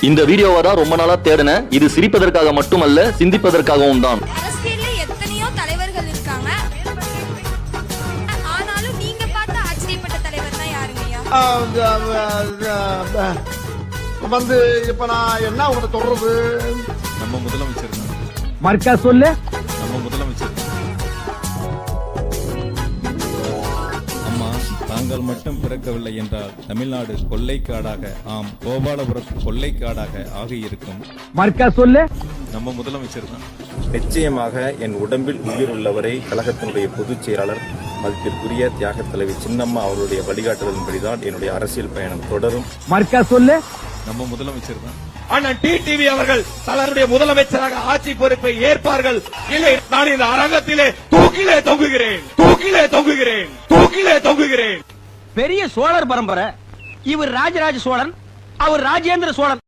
இந்த வீடியோவை தான் ரொம்ப நாளா தேடினேன். இது சிரிப்பதற்காக மட்டுமல்ல, சிந்திப்பதற்காகவும் தான். அரசியல்ல எத்தனையோ தலைவர்கள் இருக்காங்க. ஆனாலும் நீங்க பார்த்து ஆச்சரியப்பட்ட தலைவர்னா யாருங்கய்யா? வந்து இப்ப நான் என்ன உங்களை சொல்றது? நம்ம முதலமைச்சர் தான். மர்க்கா சொல்லு. நம்ம முதலமைச்சர் தான். அம்மா, தாங்கள் மட்டும் பிறக்கவில்லை என்றால் தமிழ்நாடு கொள்ளைக்காடாக, ஆம் கோபாலபுரம் கொள்ளைக்காடாக ஆகியிருக்கும். மர்க்கா சொல்லு. நம்ம முதலமைச்சர் தான். நிச்சயமாக என் உடம்பில் உயிர் உள்ளவரை கழகத்தினுடைய பொதுச் செயலாளர் மதிப்பிற்குரிய தியாக தலைவி சின்னம்மா அவருடைய வழிகாட்டுதலின்படிதான் என்னுடைய அரசியல் பயணம் தொடரும். மர்க்கா சொல்லு. நம்ம முதலமைச்சர் தான். அண்ணன் டிடிவி அவர்கள் தங்களுடைய முதலமைச்சராக ஆட்சி பொறுப்பை ஏற்பார்கள். இல்லை, நான் இந்த அரங்கத்திலே தூக்கிலே தொங்குகிறேன், தூக்கிலே தொங்குகிறேன், தூக்கிலே தொங்குகிறேன். பெரிய சோழர் பரம்பரை. இவர் ராஜராஜ சோழன், அவர் ராஜேந்திர சோழன்.